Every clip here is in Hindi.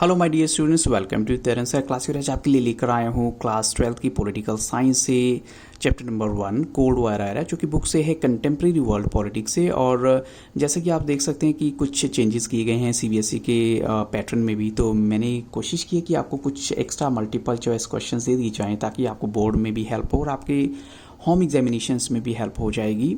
Hello my dear students, welcome to तेरन सर क्लास। आज आपके लिए लेकर आया हूँ क्लास 12 की पॉलिटिकल साइंस से chapter number 1 cold war era, जो कि बुक से है कंटेम्प्रेरी वर्ल्ड पॉलिटिक्स से। और जैसा कि आप देख सकते हैं कि कुछ चेंजेस किए गए हैं सीबीएसई के पैटर्न में भी, तो मैंने कोशिश की है कि आपको कुछ एक्स्ट्रा मल्टीपल चॉइस क्वेश्चन दे दिए जाएँ ताकि आपको बोर्ड में भी हेल्प हो और आपके होम एग्जामिनेशंस में भी हेल्प हो जाएगी।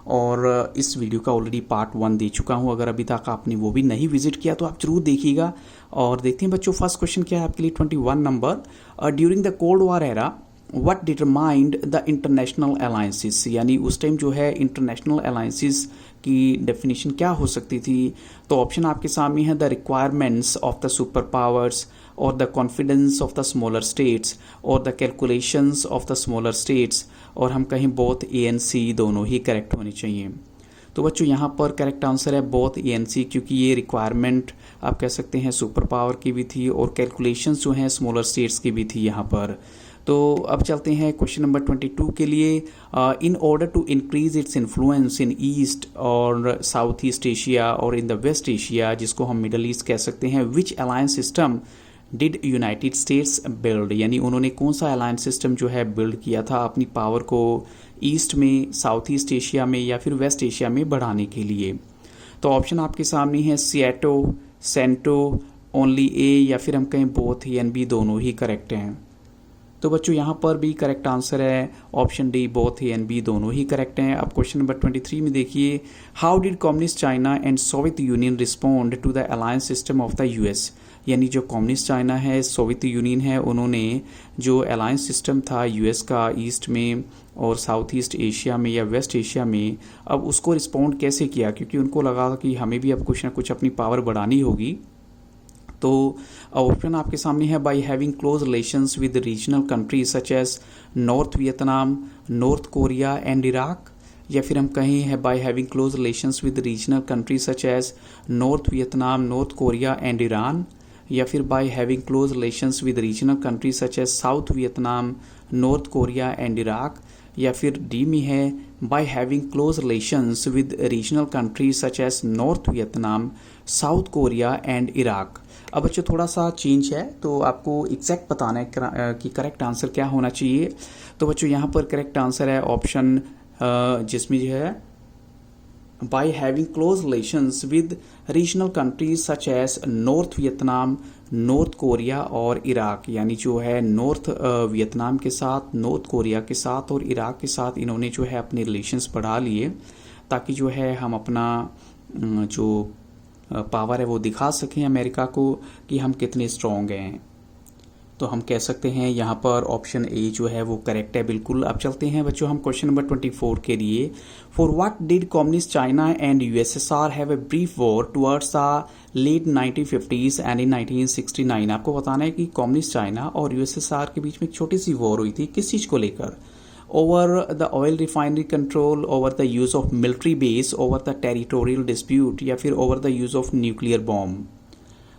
और इस वीडियो का ऑलरेडी पार्ट 1 दे चुका हूँ, अगर अभी तक आपने वो भी नहीं विजिट किया तो आप जरूर देखिएगा। और देखते हैं बच्चों, फर्स्ट क्वेश्चन क्या है आपके लिए 21 number. During the Cold war era what determined the international alliances, यानी उस टाइम जो है इंटरनेशनल अलायंसेस की डेफिनेशन क्या हो सकती थी। तो ऑप्शन आपके सामने है the requirements of the super powers और the confidence of the smaller states और the calculations of the smaller states, और हम कहें बोथ ए एंड सी दोनों ही करेक्ट होने चाहिए। तो बच्चों यहाँ पर करेक्ट आंसर है बोथ ए एंड सी, क्योंकि ये रिक्वायरमेंट आप कह सकते हैं सुपर पावर की भी थी और कैलकुलेशंस जो हैं स्मॉलर स्टेट्स की भी थी यहाँ पर। तो अब चलते हैं क्वेश्चन नंबर 22 के लिए। In order to increase its influence in east और साउथ ईस्ट एशिया और इन द वेस्ट एशिया, जिसको हम मिडल ईस्ट कह सकते हैं, which alliance system did United States build, यानी उन्होंने कौन सा अलायंस सिस्टम जो है बिल्ड किया था अपनी पावर को ईस्ट में, साउथ ईस्ट एशिया में या फिर वेस्ट एशिया में बढ़ाने के लिए। तो ऑप्शन आपके सामने है सिएटो, सेंटो, ओनली ए, या फिर हम कहें बोथ ए एंड बी दोनों ही करेक्ट हैं। तो बच्चों यहाँ पर भी करेक्ट आंसर है option d, both a and b दोनों ही करेक्ट हैं। अब क्वेश्चन नंबर 23 में देखिए, how did communist China and Soviet Union respond to the alliance system of the US, यानी जो कम्युनिस्ट चाइना है, सोवियत यूनियन है, उन्होंने जो अलायंस सिस्टम था यूएस का ईस्ट में और साउथ ईस्ट एशिया में या वेस्ट एशिया में, अब उसको रिस्पॉन्ड कैसे किया, क्योंकि उनको लगा कि हमें भी अब कुछ ना कुछ अपनी पावर बढ़ानी होगी। तो ऑप्शन आपके सामने है by having close relations with regional countries such as North Vietnam, North Korea and Iraq, या फिर हम कहें है by having close relations with regional countries such as North Vietnam, North Korea and Iran, या फिर by having close relations with regional countries such as South Vietnam, North Korea and Iraq, या फिर डी में है by having close relations with regional countries such as North Vietnam, south Korea and Iraq. अब बच्चों थोड़ा सा चेंज है, तो आपको एग्जैक्ट बताना है कि करेक्ट आंसर क्या होना चाहिए। तो बच्चों यहाँ पर करेक्ट आंसर है ऑप्शन जिसमें जो है by having close relations with regional countries such as North Vietnam, North Korea और इराक, यानी जो है नॉर्थ वियतनाम के साथ, नॉर्थ कोरिया के साथ और इराक के साथ इन्होंने जो है अपने रिलेशंस बढ़ा लिए, ताकि जो है हम अपना जो पावर है वो दिखा सकें अमेरिका को कि हम कितने स्ट्रॉन्ग हैं। तो हम कह सकते हैं यहाँ पर ऑप्शन ए जो है वो करेक्ट है बिल्कुल। अब चलते हैं बच्चों हम क्वेश्चन नंबर 24 के लिए। For what did communist China and USSR have a brief war towards the late 1950s and in 1969। आपको बताना है कि कम्युनिस्ट चाइना और यूएसएसआर के बीच में एक छोटी सी वॉर हुई थी, किस चीज़ को लेकर, over the oil refinery control, over the use of military base, over the territorial dispute, या फिर over the use of nuclear bomb.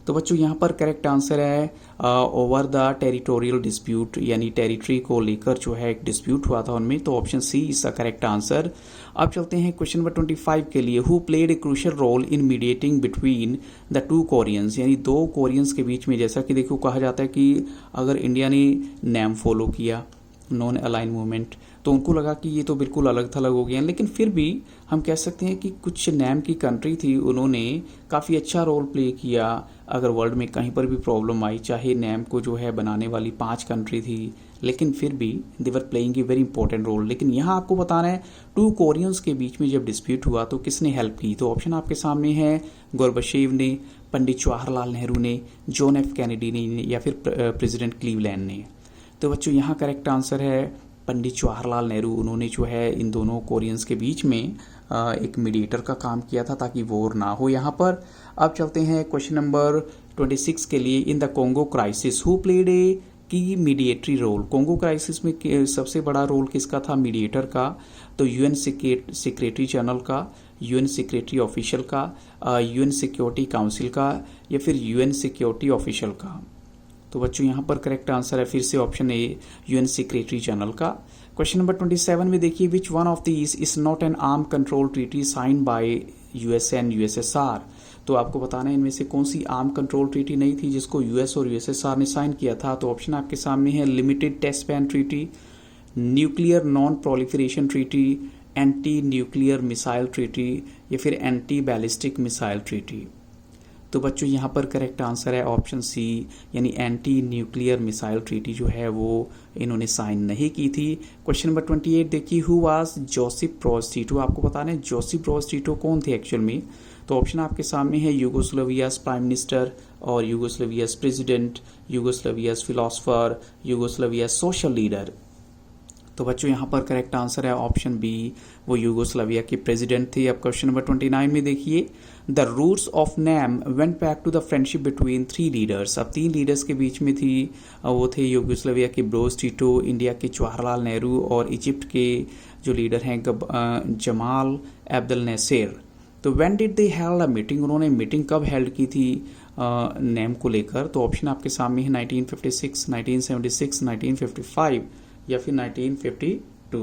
तो बच्चों यहाँ पर करेक्ट आंसर है ओवर द टेरिटोरियल डिस्प्यूट, यानी टेरिटरी को लेकर जो है एक डिस्प्यूट हुआ था उनमें। तो option C is the correct answer. अब चलते हैं क्वेश्चन नंबर 25 के लिए। Who played a crucial role in mediating between the two Koreans, यानी दो कोरियंस के बीच में, जैसा कि देखो कहा जाता है कि अगर इंडिया ने नैम फॉलो किया, नॉन अलाइन मूवमेंट, तो उनको लगा कि ये तो बिल्कुल अलग थलग हो गया, लेकिन फिर भी हम कह सकते हैं कि कुछ नैम की कंट्री थी, उन्होंने काफ़ी अच्छा रोल प्ले किया। अगर वर्ल्ड में कहीं पर भी प्रॉब्लम आई, चाहे नैम को जो है बनाने वाली 5 कंट्री थी, लेकिन फिर भी they were playing a very important role. लेकिन यहाँ आपको बताना है टू कोरियंस के बीच में जब डिस्प्यूट हुआ तो किसने हेल्प की। तो ऑप्शन आपके सामने है गोर्बाचेव ने, पंडित जवाहरलाल नेहरू ने, जॉन एफ कैनेडी ने, या फिर प्रेसिडेंट क्लीवलैंड ने। तो बच्चों यहाँ करेक्ट आंसर है पंडित जवाहरलाल नेहरू। उन्होंने जो है इन दोनों कोरियंस के बीच में एक मीडिएटर का काम किया था ताकि वॉर ना हो यहाँ पर। अब चलते हैं क्वेश्चन नंबर 26 के लिए। In the Congo crisis who played ए की मीडिएटरी रोल, कोंगो क्राइसिस में सबसे बड़ा रोल किसका था मीडिएटर का। तो यूएन सेक्रेटरी जनरल का, यूएन सेक्रेटरी ऑफिशियल का, यूएन सिक्योरिटी काउंसिल का, या फिर यूएन सिक्योरिटी ऑफिशियल का। तो बच्चों यहाँ पर करेक्ट आंसर है फिर से option A, UN secretary general का। क्वेश्चन नंबर 27 में देखिए, which one of these is not an arm control treaty signed by USA and USSR. तो आपको बताना है इनमें से कौन सी आर्म कंट्रोल ट्रीटी नहीं थी जिसको यूएस और यूएसएसआर ने साइन किया था। तो ऑप्शन आपके सामने है limited test ban treaty, nuclear non proliferation treaty, anti nuclear missile treaty या फिर एंटी बैलिस्टिक मिसाइल ट्रीटी। तो बच्चों यहाँ पर करेक्ट आंसर है ऑप्शन सी, यानी एंटी न्यूक्लियर मिसाइल ट्रीटी जो है वो इन्होंने साइन नहीं की थी। क्वेश्चन नंबर 28 देखिए, who was Joseph Broz Tito. आपको बताना है जोसेफ ब्रोज टीटो कौन थे एक्चुअल में। तो ऑप्शन आपके सामने है यूगोस्लावियास प्राइम मिनिस्टर और Yugoslavia's president, Yugoslavia's philosopher, Yugoslavia's social leader. तो बच्चों यहाँ पर करेक्ट आंसर है ऑप्शन बी, वो यूगोस्लाविया के प्रेसिडेंट थे। अब क्वेश्चन नंबर 29 में देखिए, the roots of NAM went back to the friendship between 3 leaders. अब 3 लीडर्स के बीच में थी, वो थे यूगोस्लाविया के ब्रोज टीटो, इंडिया के जवाहरलाल नेहरू और इजिप्ट के जो लीडर हैं जमाल अब्देल नासिर। तो when did they held a meeting, उन्होंने मीटिंग कब हेल्ड की थी नैम को लेकर। तो ऑप्शन आपके सामने है 1956, 1976, 1955 या फिर 1952।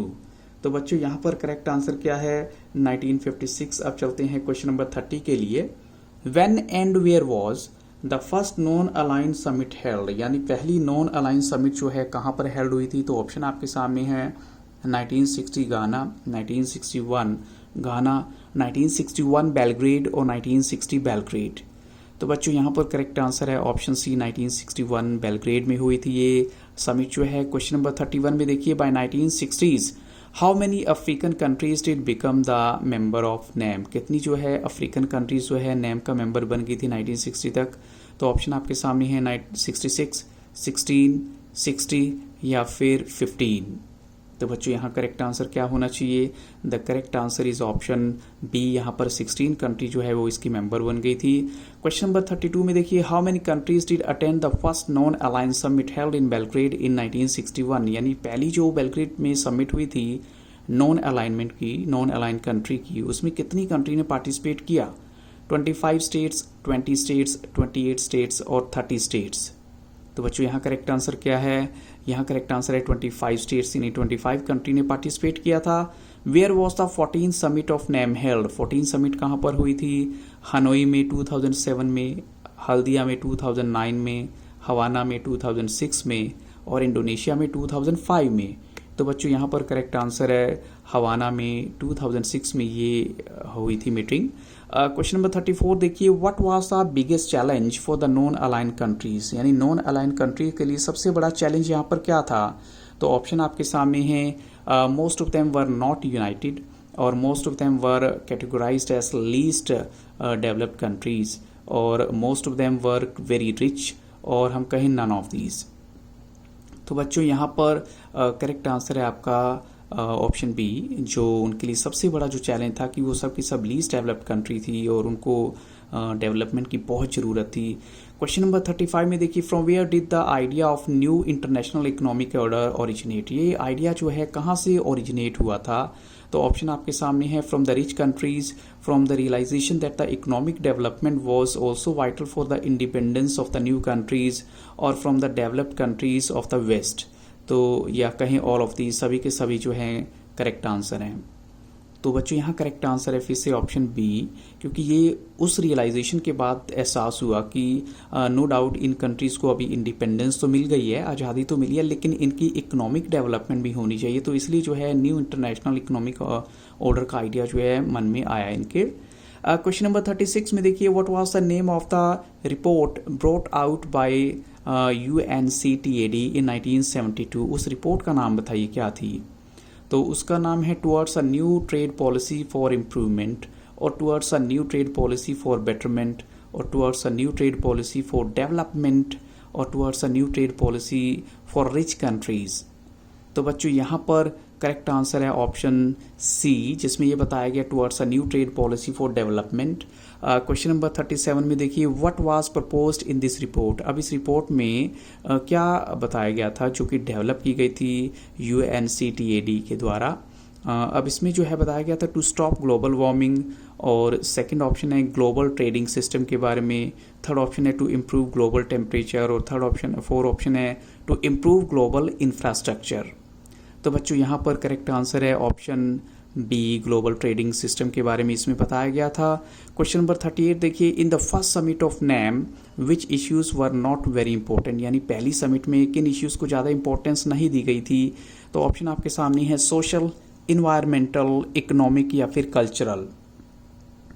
तो बच्चों यहाँ पर करेक्ट आंसर क्या है 1956। अब चलते हैं क्वेश्चन नंबर 30 के लिए। When and where was the first non aligned summit held, यानी पहली नॉन अलाइन समिट जो है कहाँ पर हेल्ड हुई थी। तो ऑप्शन आपके सामने है 1960 गाना, 1961 गाना, 1961 बेलग्रेड और 1960 बेलग्रेड। तो बच्चों यहाँ पर करेक्ट आंसर है ऑप्शन सी, 1961 बेलग्रेड में हुई थी ये समिट जो है। क्वेश्चन नंबर 31 में देखिए, by 1960s how many African countries did become the member of NAM. कितनी जो है अफ्रीकन कंट्रीज जो है नैम का मेंबर बन गई थी 1960 तक। तो ऑप्शन आपके सामने है 66, 16, 60 या फिर 15। तो बच्चों यहाँ करेक्ट आंसर क्या होना चाहिए, the correct answer is option B, यहाँ पर 16 कंट्री जो है वो इसकी मेंबर बन गई थी। क्वेश्चन नंबर 32 में देखिए, how many countries did attend the first non alliance summit held in Belgrade in 1961, यानी पहली जो बेलग्रेड में समिट हुई थी नॉन अलाइनमेंट की, नॉन अलाइन कंट्री की, उसमें कितनी कंट्री ने पार्टिसिपेट किया। 25 स्टेट्स, 20 स्टेट्स, 28 स्टेट्स और 30 स्टेट्स। तो बच्चों यहाँ करेक्ट आंसर क्या है, यहाँ करेक्ट आंसर है 25 स्टेट्स, यानी 25 कंट्री ने पार्टिसिपेट किया था। Where was the 14 summit of NAM held, 14 summit कहाँ पर हुई थी, हनोई में 2007 में, हल्दिया में 2009 में, हवाना में 2006 में और इंडोनेशिया में 2005 में। तो बच्चों यहाँ पर करेक्ट आंसर है हवाना में 2006 में ये हुई थी मीटिंग। क्वेश्चन नंबर 34 देखिए, what was the biggest challenge for the non align countries, यानी नॉन अलाइन कंट्री के लिए सबसे बड़ा चैलेंज यहाँ पर क्या था। तो ऑप्शन आपके सामने है most of them were not united और most of them were categorised as least developed countries और most of them were very rich और हम कहें नन ऑफ दीज। तो बच्चों यहाँ पर करेक्ट आंसर है आपका ऑप्शन बी, जो उनके लिए सबसे बड़ा जो चैलेंज था कि वो सब की सब लीस्ट डेवलप्ड कंट्री थी और उनको डेवलपमेंट की बहुत ज़रूरत थी। क्वेश्चन नंबर 35 में देखिए, from where did the idea of new international economic order originate, ये आइडिया जो है कहाँ से ओरिजिनेट हुआ था। तो ऑप्शन आपके सामने है from the rich countries, from the realization that the economic development was also vital for the independence of the new countries और from the developed countries of the West. तो या कहें ऑल ऑफ दी, सभी के सभी जो हैं करेक्ट आंसर हैं। तो बच्चों यहाँ करेक्ट आंसर है फिर से ऑप्शन बी, क्योंकि ये उस रियलाइजेशन के बाद एहसास हुआ कि नो डाउट इन कंट्रीज़ को अभी इंडिपेंडेंस तो मिल गई है, आज़ादी तो मिली है, लेकिन इनकी इकोनॉमिक डेवलपमेंट भी होनी चाहिए। तो इसलिए जो है न्यू इंटरनेशनल इकोनॉमिक ऑर्डर का आइडिया जो है मन में आया इनके। क्वेश्चन नंबर 36 में देखिए, what was the name of the report brought out by UNCTAD इन 1972, उस रिपोर्ट का नाम बताइए क्या थी। तो उसका नाम है towards a new trade policy for improvement और towards a new trade policy for betterment और towards a new trade policy for development और towards a new trade policy for rich countries. तो बच्चों यहाँ पर करेक्ट आंसर है ऑप्शन सी, जिसमें ये बताया गया towards a new trade policy for development. Question number 37 में देखिए, what was proposed in this report, अब इस रिपोर्ट में क्या बताया गया था जो कि डेवलप की गई थी UNCTAD के द्वारा। अब इसमें जो है बताया गया था टू स्टॉप ग्लोबल वार्मिंग और सेकंड ऑप्शन है ग्लोबल ट्रेडिंग सिस्टम के बारे में, थर्ड ऑप्शन है टू इम्प्रूव ग्लोबल टेम्परेचर और फोर्थ ऑप्शन है टू इम्प्रूव ग्लोबल इंफ्रास्ट्रक्चर। तो बच्चों यहाँ पर करेक्ट आंसर है option B global trading system के बारे में इसमें बताया गया था। क्वेश्चन नंबर 38 देखिए, in the first summit of NAM which issues were not very important, यानी पहली समिट में किन इश्यूज़ को ज़्यादा इंपॉर्टेंस नहीं दी गई थी। तो ऑप्शन आपके सामने है सोशल, इन्वायरमेंटल, इकोनॉमिक या फिर कल्चरल।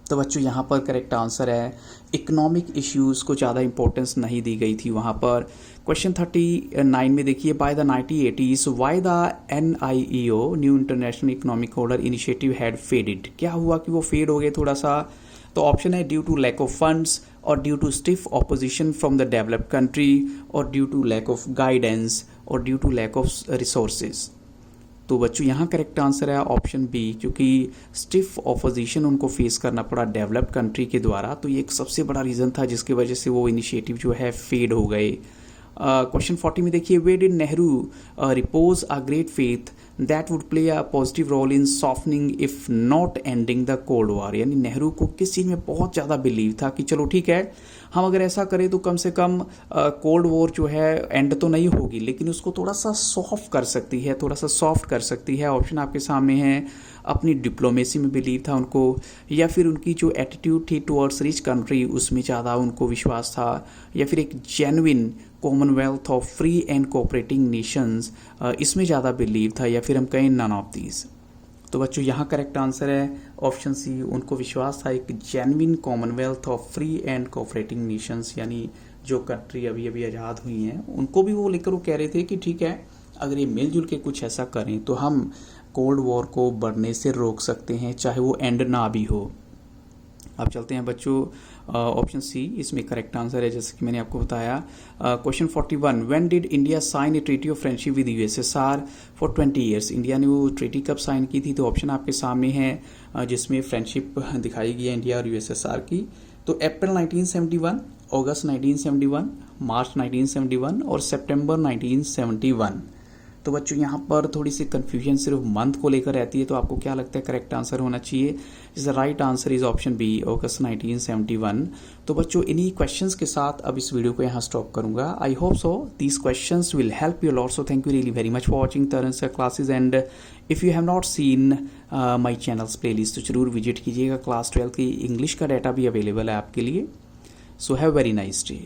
तो बच्चों यहाँ पर करेक्ट आंसर है इकोनॉमिक इश्यूज़ को ज़्यादा इंपॉर्टेंस नहीं दी गई थी वहाँ पर। क्वेश्चन 39 में देखिए, by the 1980s why the NIEO new international economic order initiative had faded, क्या हुआ कि वो फेड हो गए थोड़ा सा। तो ऑप्शन है due to lack of funds, और due to stiff opposition from the developed country, और due to lack of guidance, और due to lack of resources. तो बच्चों यहाँ करेक्ट आंसर है ऑप्शन बी, क्योंकि स्टिफ ऑपोजिशन उनको फेस करना पड़ा डेवलप्ड कंट्री के द्वारा, तो ये एक सबसे बड़ा रीज़न था जिसकी वजह से वो इनिशिएटिव जो है फेड हो गए। क्वेश्चन 40 में देखिए, why did Nehru repose a great faith that would play a positive role in softening if not ending the Cold War, यानी नेहरू को किस चीज़ में बहुत ज़्यादा बिलीव था कि चलो ठीक है, हम अगर ऐसा करें तो कम से कम कोल्ड वॉर जो है एंड तो नहीं होगी, लेकिन उसको थोड़ा सा सॉफ्ट कर सकती है, थोड़ा सा सॉफ्ट कर सकती है। ऑप्शन आपके सामने है, अपनी डिप्लोमेसी में बिलीव था उनको, या फिर उनकी जो एटीट्यूड थी टुवर्ड्स रिच कंट्री उसमें ज़्यादा उनको विश्वास था, या फिर एक genuine Commonwealth of free and cooperating Nations इसमें ज़्यादा बिलीव था, या फिर हम कहें नन ऑफ दीज। तो बच्चों यहाँ करेक्ट आंसर है ऑप्शन सी, उनको विश्वास था एक genuine Commonwealth of free and cooperating Nations, यानी जो कंट्री अभी अभी आज़ाद हुई हैं उनको भी वो लेकर वो कह रहे थे कि ठीक है, अगर ये मिलजुल के कुछ ऐसा करें तो हम कोल्ड वॉर को बढ़ने से रोक सकते हैं, चाहे वो एंड ना भी हो। अब चलते हैं बच्चों ऑप्शन सी, इसमें करेक्ट आंसर है जैसे कि मैंने आपको बताया। Question 41, when did India sign a treaty of friendship with USSR for 20 years, India ने वो ट्रीटी कब साइन की थी। तो ऑप्शन आपके सामने है जिसमें फ्रेंडशिप दिखाई गई है इंडिया और USSR की। तो अप्रैल 1971, अगस्त 1971, मार्च 1971 और सितंबर 1971। तो बच्चों यहाँ पर थोड़ी सी कन्फ्यूजन सिर्फ मंथ को लेकर रहती है, तो आपको क्या लगता है करेक्ट आंसर होना चाहिए। Is the right answer is option B, August 1971। तो बच्चों इन्हीं क्वेश्चंस के साथ अब इस वीडियो को यहाँ स्टॉप करूँगा। I hope so these questions will help you lot, so thank you really very much for watching Taran sir classes. And if you have not seen my channels playlist तो जरूर विजिट कीजिएगा। क्लास 12 की इंग्लिश का डाटा भी अवेलेबल है आपके लिए। So have very nice day.